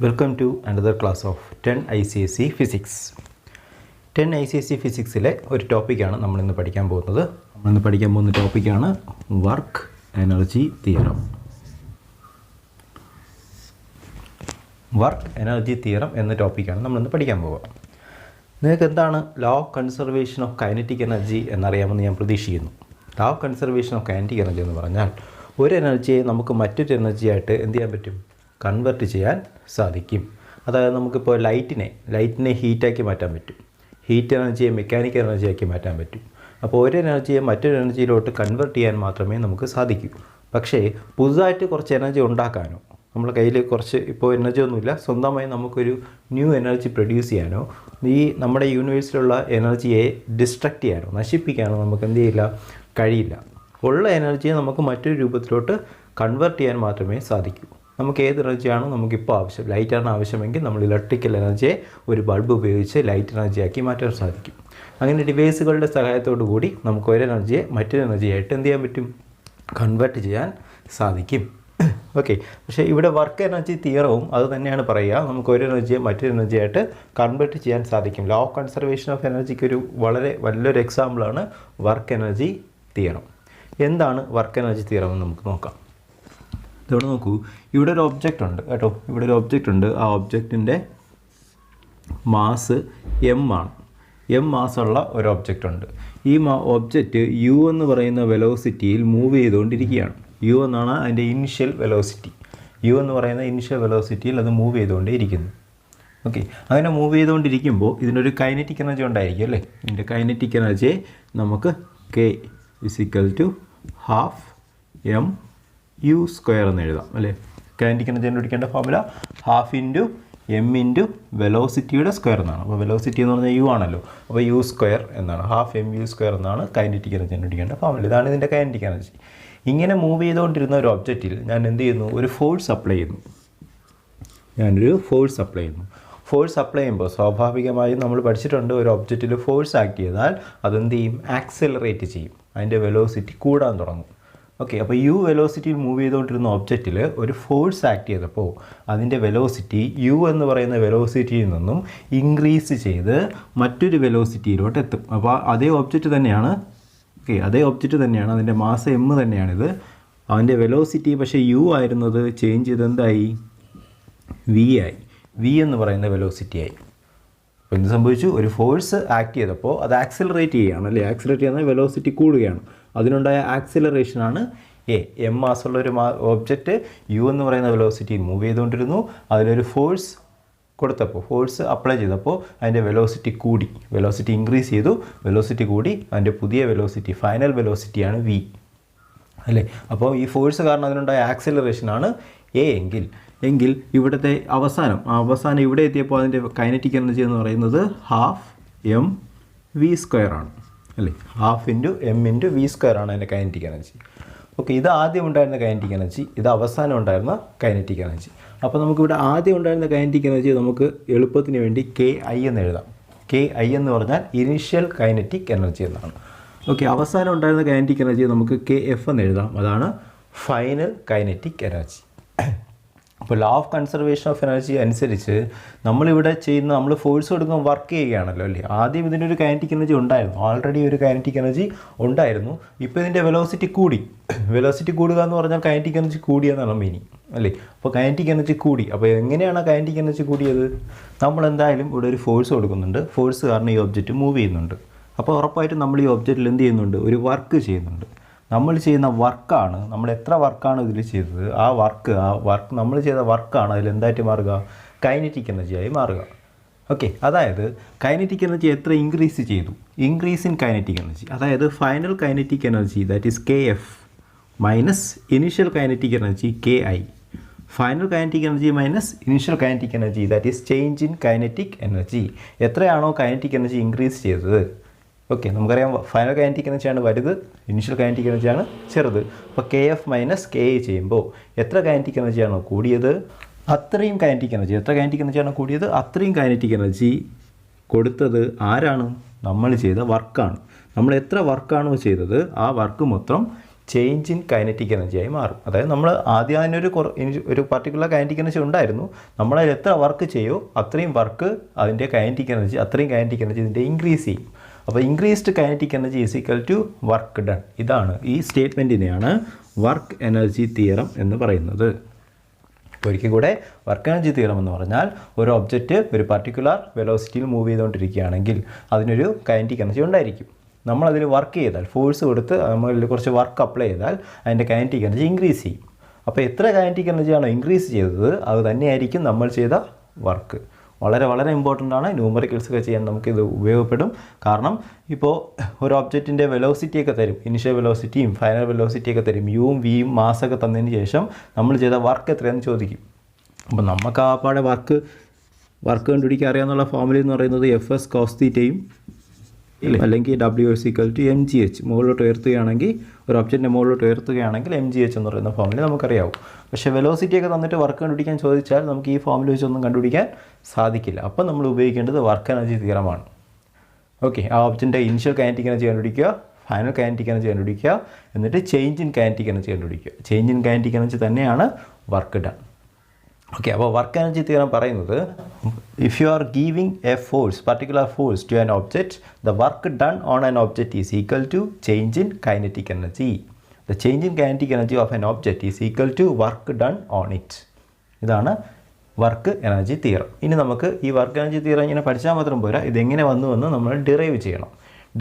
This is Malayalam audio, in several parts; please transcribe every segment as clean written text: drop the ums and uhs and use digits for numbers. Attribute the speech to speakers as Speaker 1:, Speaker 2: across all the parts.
Speaker 1: Welcome to another class of 10 icse Physics. 10 icse Physicsലെ ഒരു ടോപ്പിക്കാണ് നമ്മളിന്ന് പഠിക്കാൻ പോകുന്നത്. നമ്മളിന്ന് പഠിക്കാൻ പോകുന്ന ടോപ്പിക്കാണ് work energy theorem. Work energy theorem എന്ന ടോപ്പിക്കാണ് നമ്മളിന്ന് പഠിക്കാൻ പോകുക. നിങ്ങൾക്ക് എന്താണ് law of conservation of kinetic energy എന്നറിയാമെന്ന് ഞാൻ പ്രതീക്ഷിക്കുന്നു. Law of conservation of kinetic energy എന്ന് പറഞ്ഞാൽ ഒരു എനർജിയെ നമുക്ക് മറ്റൊരു എനർജിയായിട്ട് എന്ത് ചെയ്യാൻ പറ്റും? കൺവെർട്ട് ചെയ്യാൻ സാധിക്കും. അതായത് നമുക്കിപ്പോൾ ലൈറ്റിനെ ഹീറ്റാക്കി മാറ്റാൻ പറ്റും, ഹീറ്റ് എനർജിയെ മെക്കാനിക്കൽ എനർജിയാക്കി മാറ്റാൻ പറ്റും. അപ്പോൾ ഒരു എനർജിയെ മറ്റൊരു എനർജിയിലോട്ട് കൺവെർട്ട് ചെയ്യാൻ മാത്രമേ നമുക്ക് സാധിക്കൂ. പക്ഷേ പുതുതായിട്ട് കുറച്ച് എനർജി ഉണ്ടാക്കാനോ, നമ്മുടെ കയ്യിൽ കുറച്ച് ഇപ്പോൾ എനർജി ഒന്നുമില്ല, സ്വന്തമായി നമുക്കൊരു ന്യൂ എനർജി പ്രൊഡ്യൂസ് ചെയ്യാനോ, ഈ നമ്മുടെ യൂണിവേഴ്സിലുള്ള എനർജിയെ ഡിസ്ട്രക്റ്റ് ചെയ്യാനോ, നശിപ്പിക്കാനോ നമുക്ക് എന്ത് ചെയ്യില്ല, കഴിയില്ല. ഉള്ള എനർജിയെ നമുക്ക് മറ്റൊരു രൂപത്തിലോട്ട് കൺവെർട്ട് ചെയ്യാൻ മാത്രമേ സാധിക്കൂ. നമുക്ക് ഏത് എനർജിയാണോ നമുക്കിപ്പോൾ ആവശ്യം, ലൈറ്റാണ് ആവശ്യമെങ്കിൽ നമ്മൾ ഇലക്ട്രിക്കൽ എനർജിയെ ഒരു ബൾബ് ഉപയോഗിച്ച് ലൈറ്റ് എനർജിയാക്കി മാറ്റാൻ സാധിക്കും. അങ്ങനെ ഡിവൈസുകളുടെ സഹായത്തോടു കൂടി നമുക്ക് ഒരു എനർജിയെ മറ്റൊരു എനർജിയായിട്ട് എന്ത് ചെയ്യാൻ പറ്റും? കൺവെർട്ട് ചെയ്യാൻ സാധിക്കും. ഓക്കെ, പക്ഷേ ഇവിടെ വർക്ക് എനർജി തിയറവും അത് തന്നെയാണ് പറയുക, നമുക്ക് ഒരു എനർജിയെ മറ്റൊരു എനർജിയായിട്ട് കൺവെർട്ട് ചെയ്യാൻ സാധിക്കും. ലോ ഓഫ് കൺസർവേഷൻ ഓഫ് എനർജിക്ക് ഒരു വലിയൊരു എക്സാമ്പിളാണ് വർക്ക് എനർജി തിയറം. എന്താണ് വർക്ക് എനർജി തിയറം എന്ന് നമുക്ക് നോക്കാം. ഇവിടെ നോക്കൂ, ഇവിടെ ഒരു ഒബ്ജക്റ്റ് ഉണ്ട് കേട്ടോ, ഇവിടെ ഒരു ഒബ്ജക്റ്റ് ഉണ്ട്. ആ ഒബ്ജക്റ്റിൻ്റെ മാസ് എം ആണ്. എം മാസുള്ള ഒരു ഒബ്ജക്റ്റ് ഉണ്ട്. ഈ ഒബ്ജക്റ്റ് യു എന്ന് പറയുന്ന വെലോസിറ്റിയിൽ മൂവ് ചെയ്തുകൊണ്ടിരിക്കുകയാണ്. യു എന്നാണ് അതിൻ്റെ ഇനിഷ്യൽ വെലോസിറ്റി. യു എന്ന് പറയുന്ന ഇനിഷ്യൽ വെലോസിറ്റിയിൽ അത് മൂവ് ചെയ്തുകൊണ്ടേയിരിക്കുന്നു. ഓക്കെ, അങ്ങനെ മൂവ് ചെയ്തുകൊണ്ടിരിക്കുമ്പോൾ ഇതിനൊരു കൈനറ്റിക് എനർജി ഉണ്ടായിരിക്കും അല്ലേ. ഇതിൻ്റെ കൈനറ്റിക് എനർജിയെ നമുക്ക് K = ½ m² എന്ന് എഴുതാം അല്ലേ. കൈനറ്റിക് എനർജി കണ്ടുപിടിക്കേണ്ട ഫോർമുല ½ m വെലോസിറ്റിയുടെ സ്ക്വയർ എന്നാണ്. അപ്പോൾ വെലോസിറ്റി എന്ന് പറഞ്ഞാൽ u ആണല്ലോ, അപ്പോൾ u² എന്നാണ്, ½ mu² എന്നാണ് കൈനറ്റിക് എനർജി കണ്ടുപിടിക്കേണ്ട ഫോർമുല. ഇതാണ് ഇതിൻ്റെ കൈനറ്റിക് എനർജി. ഇങ്ങനെ മൂവ് ചെയ്തുകൊണ്ടിരുന്ന ഒരു ഒബ്ജക്റ്റിൽ ഞാൻ എന്ത് ചെയ്യുന്നു? ഒരു ഫോഴ്സ് അപ്ലൈ ചെയ്യുന്നു. ഫോഴ്സ് അപ്ലൈ ചെയ്യുമ്പോൾ സ്വാഭാവികമായും നമ്മൾ പഠിച്ചിട്ടുണ്ട്, ഒരു ഒബ്ജക്റ്റിൽ ഫോഴ്സ് ആക്ട് ചെയ്താൽ അതെന്ത് ചെയ്യും? ആക്സിലറേറ്റ് ചെയ്യും, അതിൻ്റെ വെലോസിറ്റി കൂടാൻ തുടങ്ങും. ഓക്കെ, അപ്പോൾ യു വെലോസിറ്റിയിൽ മൂവ് ചെയ്തുകൊണ്ടിരുന്ന ഒബ്ജക്റ്റിൽ ഒരു ഫോഴ്സ് ആക്ട് ചെയ്തപ്പോൾ അതിൻ്റെ വെലോസിറ്റി യു എന്ന് പറയുന്ന വെലോസിറ്റിയിൽ നിന്നും ഇൻക്രീസ് ചെയ്ത് മറ്റൊരു വെലോസിറ്റിയിലോട്ട് എത്തും. അപ്പോൾ അതേ ഒബ്ജക്റ്റ് തന്നെയാണ്, അതിൻ്റെ മാസ് എം തന്നെയാണിത്. അതിൻ്റെ വെലോസിറ്റി പക്ഷേ യു ആയിരുന്നത് ചേഞ്ച് ചെയ്ത് എന്തായി? വി എന്ന് പറയുന്ന വെലോസിറ്റി ആയി. അപ്പോൾ എന്ത് സംഭവിച്ചു? ഒരു ഫോഴ്സ് ആക്ട് ചെയ്തപ്പോൾ അത് ആക്സിലറേറ്റ് ചെയ്യുകയാണ് അല്ലേ. ആക്സിലറേറ്റ് ചെയ്യുന്ന വെലോസിറ്റി കൂടുകയാണ്. അതിനുണ്ടായ ആക്സിലറേഷനാണ് എം മാസുള്ള ഒരു ഒബ്ജക്റ്റ് യു എന്ന് പറയുന്ന വെലോസിറ്റിയിൽ മൂവ് ചെയ്തുകൊണ്ടിരുന്നു. അതിലൊരു ഫോഴ്സ് കൊടുത്തപ്പോൾ, ഫോഴ്സ് അപ്ലൈ ചെയ്തപ്പോൾ അതിൻ്റെ വെലോസിറ്റി കൂടി, വെലോസിറ്റി ഇൻക്രീസ് ചെയ്തു, വെലോസിറ്റി കൂടി, അതിൻ്റെ പുതിയ വെലോസിറ്റി, ഫൈനൽ വെലോസിറ്റിയാണ് വി അല്ലേ. അപ്പോൾ ഈ ഫോഴ്സ് കാരണം അതിനുണ്ടായ ആക്സിലറേഷനാണ് എങ്കിൽ ഇവിടുത്തെ അവസാനം ഇവിടെ എത്തിയപ്പോൾ അതിൻ്റെ കൈനറ്റിക് എനർജി എന്ന് പറയുന്നത് ½ mv² ആണ് അല്ലേ. ½ m/v² ആണ് അതിൻ്റെ കൈനറ്റിക് എനർജി. ഓക്കെ, ഇത് ആദ്യം ഉണ്ടായിരുന്ന കൈനറ്റിക് എനർജി, ഇത് അവസാനം ഉണ്ടായിരുന്ന കൈനറ്റിക് എനർജി. അപ്പോൾ നമുക്കിവിടെ ആദ്യം ഉണ്ടായിരുന്ന കൈനറ്റിക് എനർജി നമുക്ക് എളുപ്പത്തിന് വേണ്ടി KI എന്ന് എഴുതാം. KI എന്ന് പറഞ്ഞാൽ ഇനീഷ്യൽ കൈനറ്റിക് എനർജി എന്നാണ്. ഓക്കെ, അവസാനം ഉണ്ടായിരുന്ന കൈനറ്റിക് എനർജി നമുക്ക് KF എന്ന് എഴുതാം. അതാണ് ഫൈനൽ കൈനറ്റിക് എനർജി. അപ്പോൾ law of conservation of energy അനുസരിച്ച് നമ്മൾ ഫോഴ്സ് കൊടുക്കുമ്പോൾ വർക്ക് ചെയ്യുകയാണല്ലോ അല്ലേ. ആദ്യം ഇതിനൊരു കൈനറ്റിക് എനർജി ഉണ്ടായിരുന്നു, ഓൾറെഡി ഒരു കൈനറ്റിക് എനർജി ഉണ്ടായിരുന്നു. ഇപ്പോൾ ഇതിൻ്റെ വെലോസിറ്റി കൂടുക എന്ന് പറഞ്ഞാൽ കൈനറ്റിക് എനർജി കൂടിയെന്നാണ് മീനിങ് അല്ലേ. അപ്പോൾ കൈനറ്റിക് എനർജി കൂടി. അപ്പോൾ എങ്ങനെയാണ് കൈനറ്റിക് എനർജി കൂടിയത്? നമ്മൾ എന്തായാലും ഇവിടെ ഒരു ഫോഴ്സ് കൊടുക്കുന്നുണ്ട്, ഫോഴ്സ് കാരണം ഈ ഒബ്ജക്റ്റ് മൂവ് ചെയ്യുന്നുണ്ട്. അപ്പോൾ ഉറപ്പായിട്ടും നമ്മൾ ഈ ഒബ്ജക്റ്റിൽ എന്ത് ചെയ്യുന്നുണ്ട്? ഒരു വർക്ക് ചെയ്യുന്നുണ്ട്. നമ്മൾ ചെയ്യുന്ന വർക്കാണ്, നമ്മൾ എത്ര വർക്കാണ് ഇതിൽ ചെയ്തത്, ആ വർക്ക് നമ്മൾ ചെയ്ത വർക്കാണ് അതിൽ എന്തായിട്ട് മാറുക? കൈനറ്റിക് എനർജിയായി മാറുക. ഓക്കെ, അതായത് കൈനറ്റിക് എനർജി എത്ര ഇൻക്രീസ് ചെയ്തു? ഇൻക്രീസ് ഇൻ കൈനറ്റിക് എനർജി, അതായത് final kinetic energy that is KF minus initial kinetic energy KI. Final kinetic energy minus initial kinetic energy that is change in kinetic energy. എത്രയാണോ കൈനറ്റിക് എനർജി ഇൻക്രീസ് ചെയ്തത്, ഓക്കെ, നമുക്കറിയാം ഫൈനൽ കൈനറ്റിക് എനർജിയാണ് വലുത്, ഇനിഷ്യൽ കൈനറ്റിക് എനർജിയാണ് ചെറുത്. അപ്പോൾ KF മൈനസ് KI ചെയ്യുമ്പോൾ എത്ര കൈനറ്റിക് എനർജിയാണോ കൂടിയത് അത്രയും കൈനറ്റിക് എനർജി, എത്ര കൈനറ്റിക് എനർജിയാണോ കൂടിയത് അത്രയും കൈനറ്റിക് എനർജി കൊടുത്തത് ആരാണ്? നമ്മൾ ചെയ്ത വർക്കാണ്. നമ്മൾ എത്ര വർക്കാണോ ചെയ്തത് ആ വർക്ക് മൊത്തം ചേഞ്ച് ഇൻ കൈനറ്റിക് എനർജിയായി മാറും. അതായത് നമ്മൾ ആദ്യം അതിനൊരു പർട്ടിക്കുലർ കൈനറ്റിക് എനർജി ഉണ്ടായിരുന്നു. നമ്മളതിൽ എത്ര വർക്ക് ചെയ്യുമോ അത്രയും വർക്ക് അതിൻ്റെ കൈനറ്റിക് എനർജി ഇതിൻ്റെ ഇൻക്രീസ് ചെയ്യും. അപ്പോൾ increased kinetic energy is equal to work done. ഇതാണ് ഈ സ്റ്റേറ്റ്മെൻറ്റിനെയാണ് വർക്ക് എനർജി തിയറം എന്ന് പറയുന്നത്. ഒരിക്കൽ കൂടെ വർക്ക് എനർജി തിയറം എന്ന് പറഞ്ഞാൽ ഒരു ഒബ്ജക്റ്റ് ഒരു പർട്ടിക്കുലർ വെലോസിറ്റിയിൽ മൂവ് ചെയ്തുകൊണ്ടിരിക്കുകയാണെങ്കിൽ അതിനൊരു കൈനറ്റിക് എനർജി ഉണ്ടായിരിക്കും. നമ്മളതിൽ വർക്ക് ചെയ്താൽ ഫോഴ്സ് കൊടുത്ത് നമ്മളിൽ കുറച്ച് വർക്ക് അപ്ലൈ ചെയ്താൽ അതിൻ്റെ കൈനറ്റിക് എനർജി ഇൻക്രീസ് ചെയ്യും. അപ്പോൾ എത്ര കൈനറ്റിക് എനർജിയാണോ ഇൻക്രീസ് ചെയ്തത് അത് തന്നെയായിരിക്കും നമ്മൾ ചെയ്ത വർക്ക്. വളരെ വളരെ ഇമ്പോർട്ടൻ്റ് ആണ്. ന്യൂമറിക്കൽസ് ഒക്കെ ചെയ്യാൻ നമുക്കിത് ഉപയോഗപ്പെടും. കാരണം ഇപ്പോൾ ഒരു ഒബ്ജക്റ്റിൻ്റെ വെലോസിറ്റിയൊക്കെ തരും, ഇനിഷ്യൽ വെലോസിറ്റിയും ഫൈനൽ വെലോസിറ്റിയൊക്കെ തരും, യുവും വിയും മാസൊക്കെ തന്നതിന് ശേഷം നമ്മൾ ചെയ്ത വർക്ക് എത്രയെന്ന് ചോദിക്കും. അപ്പോൾ നമുക്ക് ആ പാടെ വർക്ക് കണ്ടുപിടിക്കാൻ അറിയാമെന്നുള്ള ഫോർമുല എന്ന് പറയുന്നത് FS cos തീറ്റയും അല്ലെങ്കിൽ W=mgh മുകളിലോട്ട് ഉയർത്തുകയാണെങ്കിൽ ഒരു ഒബ്ജക്റ്റിൻ്റെ മുകളിലോട്ട് ഉയർത്തുകയാണെങ്കിൽ mgh എന്ന് പറയുന്ന ഫോർമുല നമുക്കറിയാവും. പക്ഷേ വെലോസിറ്റിയൊക്കെ തന്നിട്ട് വർക്ക് കണ്ടുപിടിക്കാൻ ചോദിച്ചാൽ നമുക്ക് ഈ ഫോർമുല വെച്ചൊന്നും കണ്ടുപിടിക്കാൻ സാധിക്കില്ല. അപ്പോൾ നമ്മൾ ഉപയോഗിക്കേണ്ടത് വർക്ക് എനർജി തിയറമാണ്. ഓക്കെ, ആ ഒബ്ജക്റ്റിൻ്റെ ഇനിഷ്യൽ കൈനറ്റിക് എനർജി കണ്ടുപിടിക്കുക, ഫൈനൽ കൈനറ്റിക് എനർജി കണ്ടുപിടിക്കുക, എന്നിട്ട് ചേഞ്ച് ഇൻ കൈനറ്റിക് എനർജി കണ്ടുപിടിക്കുക. ചേഞ്ച് ഇൻ കൈനറ്റിക് എനർജി തന്നെയാണ് വർക്ക് ഡൺ. ഓക്കെ, അപ്പോൾ വർക്ക് എനർജി തിയറം പറയുന്നത് if you are giving a force particular force to an object the work done on an object is equal to change in kinetic energy. The change in kinetic energy of an object is equal to work done on it. ഇതാണ് വർക്ക് എനർജി തിയറം. ഇനി നമുക്ക് ഈ വർക്ക് എനർജി തിയറം ഇങ്ങനെ പഠിച്ചാൽ മാത്രം പോരാ, ഇതെങ്ങനെ വന്നുവെന്ന് നമ്മൾ ഡിറൈവ് ചെയ്യണം.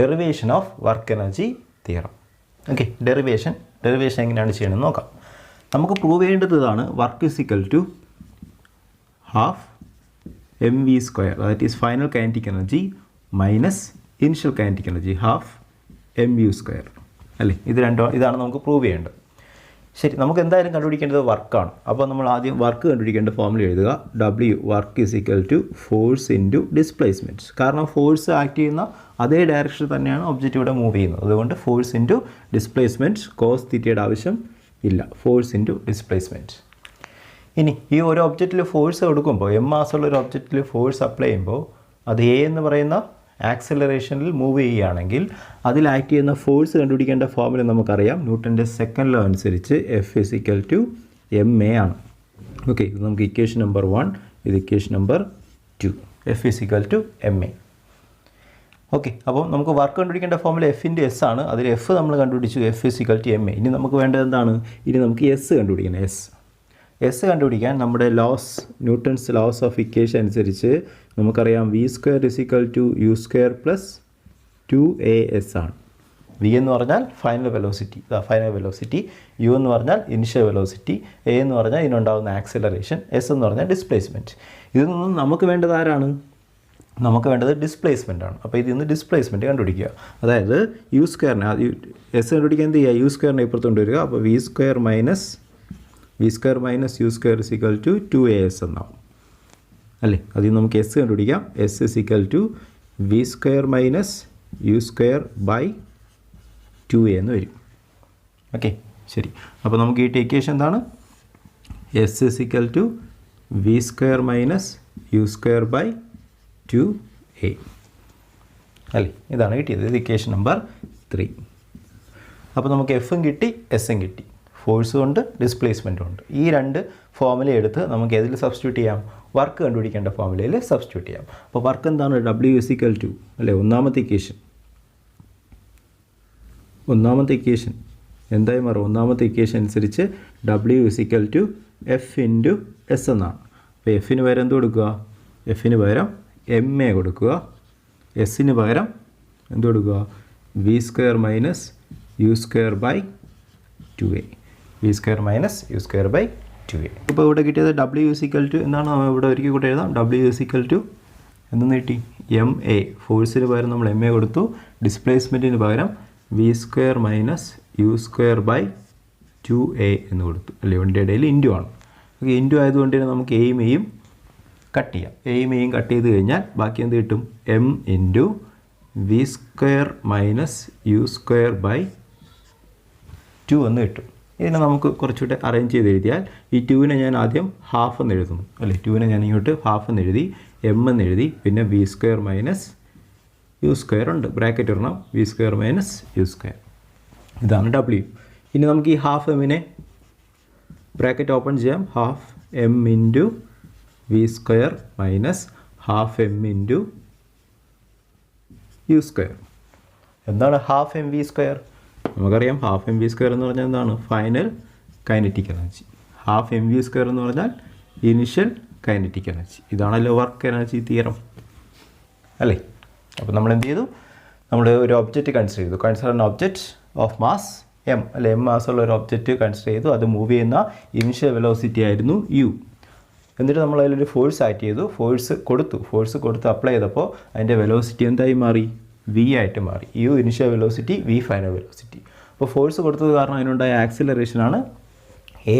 Speaker 1: Derivation of work energy theorem. Okay, derivation എങ്ങനെയാണ് ചെയ്യണമെന്ന് നോക്കാം. നമുക്ക് പ്രൂവ് ചെയ്യേണ്ടത് ഇതാണ്. Work is equal to half mv², that is final kinetic energy minus initial kinetic energy half mu². അല്ലേ, ഇതാണ് നമുക്ക് പ്രൂവ് ചെയ്യേണ്ടത്. ശരി, നമുക്ക് എന്തായാലും കണ്ടുപിടിക്കേണ്ടത് വർക്കാണ്. അപ്പോൾ നമ്മൾ ആദ്യം വർക്ക് കണ്ടുപിടിക്കേണ്ട ഫോർമുല എഴുതുക. W work is equal to force into displacement. കാരണം ഫോഴ്സ് ആക്ട് ചെയ്യുന്ന അതേ ഡയറക്ഷനിൽ തന്നെയാണ് ഒബ്ജക്റ്റ് ഇവിടെ മൂവ് ചെയ്യുന്നത്. അതുകൊണ്ട് ഫോഴ്സ് ഇൻറ്റു ഡിസ്പ്ലേസ്മെൻറ്റ്. കോസ് തീറ്റയുടെ ആവശ്യം ഇല്ല, ഫോഴ്സ് ഇൻറ്റു ഡിസ്പ്ലേസ്മെൻറ്റ്. ഇനി ഈ ഒരു ഒബ്ജക്റ്റിൽ ഫോഴ്സ് കൊടുക്കുമ്പോൾ മാസുള്ള ഒരു ഒബ്ജക്റ്റിൽ ഫോഴ്സ് അപ്ലൈ ചെയ്യുമ്പോൾ അത് A എന്ന് പറയുന്ന ആക്സലറേഷനിൽ മൂവ് ചെയ്യുകയാണെങ്കിൽ അതിൽ ആക്ട് ചെയ്യുന്ന ഫോഴ്സ് കണ്ടുപിടിക്കേണ്ട ഫോർമുല നമുക്കറിയാം. ന്യൂട്ടൻ്റെ സെക്കൻഡ് ലോ അനുസരിച്ച് F=ma ആണ്. ഓക്കെ, ഇത് നമുക്ക് ഇക്വേഷൻ നമ്പർ 1, ഇത് ഇക്വേഷൻ നമ്പർ 2. F=ma. ഓക്കെ, അപ്പോൾ നമുക്ക് വർക്ക് കണ്ടുപിടിക്കേണ്ട ഫോർമുല F×S ആണ്. അതിൽ F നമ്മൾ കണ്ടുപിടിച്ചു, F=ma. ഇനി നമുക്ക് വേണ്ടത് എന്താണ്? ഇനി നമുക്ക് S കണ്ടുപിടിക്കണം. S കണ്ടുപിടിക്കാൻ നമ്മുടെ ന്യൂട്ടൺസ് ലോസ് ഓഫ് ഇക്വേഷൻ അനുസരിച്ച് നമുക്കറിയാം v² = u² + 2as ആണ്. v എന്ന് പറഞ്ഞാൽ ഫൈനൽ വെലോസിറ്റി, u എന്ന് പറഞ്ഞാൽ ഇനിഷ്യൽ വെലോസിറ്റി, a എന്ന് പറഞ്ഞാൽ ഇതിനുണ്ടാകുന്ന ആക്സിലറേഷൻ, s എന്ന് പറഞ്ഞാൽ ഡിസ്പ്ലേസ്മെൻറ്റ്. ഇതിൽ നിന്നും നമുക്ക് വേണ്ടത് ആരാണ്? നമുക്ക് വേണ്ടത് ഡിസ്പ്ലേസ്മെൻ്റ് ആണ്. അപ്പോൾ ഇതിൽ നിന്ന് ഡിസ്പ്ലേസ്മെൻറ്റ് കണ്ടുപിടിക്കുക. അതായത് u² s കണ്ടുപിടിക്കാൻ എന്ത് ചെയ്യുക? u² ഇപ്പുറത്ത് കൊണ്ടുവരിക. അപ്പോൾ v² - u² = 2as എന്നാവും അല്ലേ. അതിൽ നമുക്ക് s കണ്ടുപിടിക്കാം. s = v² - u² / 2a എന്ന് വരും. ഓക്കെ, ശരി. അപ്പോൾ നമുക്ക് ഈ ഇക്വേഷൻ എന്താണ്? s = v² - u² / 2a അല്ലേ. ഇതാണ് കിട്ടിയത്. ഇത് ഇക്വേഷൻ നമ്പർ 3. അപ്പോൾ നമുക്ക് എഫും കിട്ടി, എസും കിട്ടി. ഫോഴ്സും ഉണ്ട്, ഡിസ്പ്ലേസ്മെൻറ്റും ഉണ്ട്. ഈ രണ്ട് ഫോർമുല എടുത്ത് നമുക്ക് ഏതിൽ സബ്സ്റ്റിറ്റ്യൂട്ട് ചെയ്യാം? വർക്ക് കണ്ടുപിടിക്കേണ്ട ഫോർമുലയിൽ സബ്സ്റ്റിറ്റ്യൂട്ട് ചെയ്യാം. അപ്പോൾ വർക്ക് എന്താണ്? W = അല്ലേ, ഒന്നാമത്തെ ഇക്വേഷൻ എന്തായി മാറും? ഒന്നാമത്തെ ഇക്വേഷൻ അനുസരിച്ച് W = F×S എന്നാണ്. അപ്പോൾ എഫിന് പകരം എന്ത് കൊടുക്കുക? എഫിന് പകരം ma കൊടുക്കുക. എസിന് പകരം എന്ത് കൊടുക്കുക? v² - u² / 2a. v² - u² / 2a. ഇപ്പോൾ ഇവിടെ കിട്ടിയത് W എന്താണ്? നമ്മൾ ഇവിടെ ഒരിക്കൽ കൂടെ എഴുതാം. W എന്തെന്ന് കിട്ടി? ma. ഫോഴ്സിന് പകരം നമ്മൾ ma കൊടുത്തു. ഡിസ്പ്ലേസ്മെൻറ്റിന് പകരം v² - u² / 2a എന്ന് കൊടുത്തു അല്ലേ. ഇതിൻ്റെ ഇടയിൽ ഇൻറ്റു ആണ്. ഓക്കെ, ഇൻറ്റു ആയതുകൊണ്ട് തന്നെ നമുക്ക് എയും എയും കട്ട് ചെയ്യാം. എയും എയും കട്ട് ചെയ്ത് കഴിഞ്ഞാൽ ബാക്കി എന്ത് കിട്ടും? m × v² - u² / 2 എന്ന് കിട്ടും. ഇതിനെ നമുക്ക് കുറച്ചുകൂടെ അറേഞ്ച് ചെയ്ത് എഴുതിയാൽ ഈ 2നെ ഞാൻ ആദ്യം ഹാഫ് എന്ന് എഴുതുന്നു അല്ലേ. 2നെ ഞാൻ ഇങ്ങോട്ട് ഹാഫ് എന്ന് എഴുതി, m എന്ന് എഴുതി, പിന്നെ v² - u² ഉണ്ട്, ബ്രാക്കറ്റ് ഇടണം. v² - u². ഇതാണ് W. ഇനി നമുക്ക് ഈ ഹാഫ് എമ്മിനെ ബ്രാക്കറ്റ് ഓപ്പൺ ചെയ്യാം. Half m into v square minus half m into u square. എന്താണ് ഹാഫ് എം വി സ്ക്വയർ? നമുക്കറിയാം ഹാഫ് എം വി സ്ക്വയർ എന്ന് പറഞ്ഞാൽ എന്താണ്? Final kinetic energy. Half m v square എന്ന് പറഞ്ഞാൽ ഇനിഷ്യൽ കൈനറ്റിക് എനർജി. ഇതാണല്ലോ വർക്ക് എനർജി തിയറം അല്ലേ? അപ്പോൾ നമ്മൾ എന്ത് ചെയ്തു? നമ്മൾ ഒരു ഒബ്ജക്റ്റ് കൺസിഡർ ചെയ്തു. Consider an object of mass m അല്ലെ, എം മാസുള്ള ഒരു ഒബ്ജക്റ്റ് കൺസിഡർ ചെയ്തു. അത് മൂവ് ചെയ്യുന്ന ഇനിഷ്യൽ വെലോസിറ്റി ആയിരുന്നു യു. എന്നിട്ട് നമ്മൾ അതിലൊരു ഫോഴ്സ് ആക്ട് ചെയ്തു. ഫോഴ്സ് കൊടുത്ത് അപ്ലൈ ചെയ്തപ്പോൾ അതിൻ്റെ വെലോസിറ്റി എന്തായി മാറി? വി ആയിട്ട് മാറി. U initial velocity, v final velocity. അപ്പോൾ ഫോഴ്സ് കൊടുത്തത് കാരണം അതിനുണ്ടായ ആക്സിലറേഷനാണ് എ.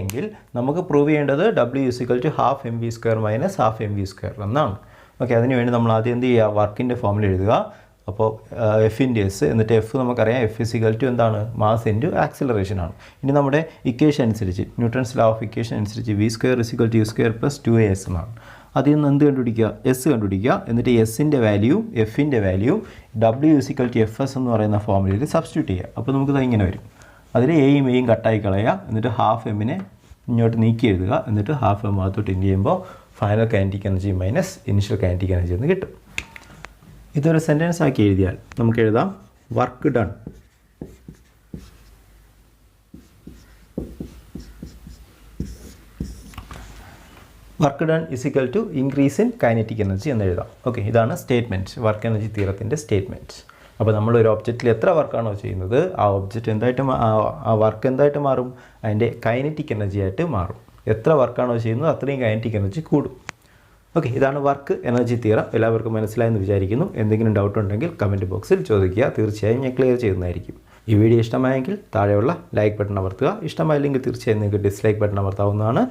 Speaker 1: എങ്കിൽ നമുക്ക് പ്രൂവ് ചെയ്യേണ്ടത് W = half m v square minus half m v square എന്നാണ്. ഓക്കെ, അതിനുവേണ്ടി നമ്മൾ ആദ്യം എന്ത് ചെയ്യുക? വർക്കിൻ്റെ ഫോമിൽ എഴുതുക. അപ്പോൾ എഫിൻ്റെ എസ്, എന്നിട്ട് എഫ് നമുക്കറിയാം എഫ് = എന്താണ്? മാസ് ഇൻറ്റു ആക്സിലറേഷൻ ആണ്. ഇനി നമ്മുടെ ഇക്വേഷൻ അനുസരിച്ച്, ന്യൂട്ടൺസ് ലോ ഓഫ് ഇക്വേഷൻ അനുസരിച്ച് V² = U² + 2as എന്നാണ്. അതിൽ നിന്ന് എന്ത് കണ്ടുപിടിക്കുക? എസ് കണ്ടുപിടിക്കുക. എന്നിട്ട് എസിൻ്റെ വാല്യൂ എഫിൻ്റെ വാല്യൂ W = Fs എന്ന് പറയുന്ന ഫോമിൽ സബ്സ്റ്റിറ്റ്യൂട്ട് ചെയ്യുക. അപ്പോൾ നമുക്കിത് ഇങ്ങനെ വരും. അതിൽ എയും എയും കട്ടായി കളയുക. എന്നിട്ട് ഹാഫ് എമ്മിനെ ഇങ്ങോട്ട് നീക്കി എഴുതുക. എന്നിട്ട് ഹാഫ് എം ഭാഗത്തോട്ട് ഇൻഡ് ചെയ്യുമ്പോൾ final kinetic energy minus initial kinetic energy എന്ന് കിട്ടും. ഇതൊരു സെൻറ്റൻസ് ആക്കി എഴുതിയാൽ നമുക്ക് എഴുതാം work done = increase in kinetic energy എന്ന് എഴുതാം. ഓക്കെ, ഇതാണ് സ്റ്റേറ്റ്മെൻറ്റ്, വർക്ക് എനർജി തിയറത്തിൻ്റെ സ്റ്റേറ്റ്മെൻറ്റ്. അപ്പോൾ നമ്മളൊരു ഒബ്ജക്റ്റിൽ എത്ര വർക്കാണോ ചെയ്യുന്നത് ആ ഒബ്ജക്റ്റ് ആ വർക്ക് എന്തായിട്ട് മാറും? അതിൻ്റെ കൈനറ്റിക് എനർജി ആയിട്ട് മാറും. എത്ര വർക്കാണോ ചെയ്യുന്നത് അത്രയും കൈനറ്റിക് എനർജി കൂടും. ഓക്കെ, ഇതാണ് വർക്ക് എനർജി തിയറം. എല്ലാവർക്കും മനസ്സിലായെന്ന് വിചാരിക്കുന്നു. എന്തെങ്കിലും ഡൗട്ട് ഉണ്ടെങ്കിൽ കമൻറ്റ് ബോക്സിൽ ചോദിക്കുക. തീർച്ചയായും ഞാൻ ക്ലിയർ ചെയ്യുന്നതായിരിക്കും. ഈ വീഡിയോ ഇഷ്ടമായെങ്കിൽ താഴെയുള്ള ലൈക്ക് ബട്ടൺ അമർത്തുക. ഇഷ്ടമായില്ലെങ്കിൽ തീർച്ചയായും നിങ്ങൾക്ക് ഡിസ്ലൈക്ക് ബട്ടൺ അമർത്താവുന്നതാണ്.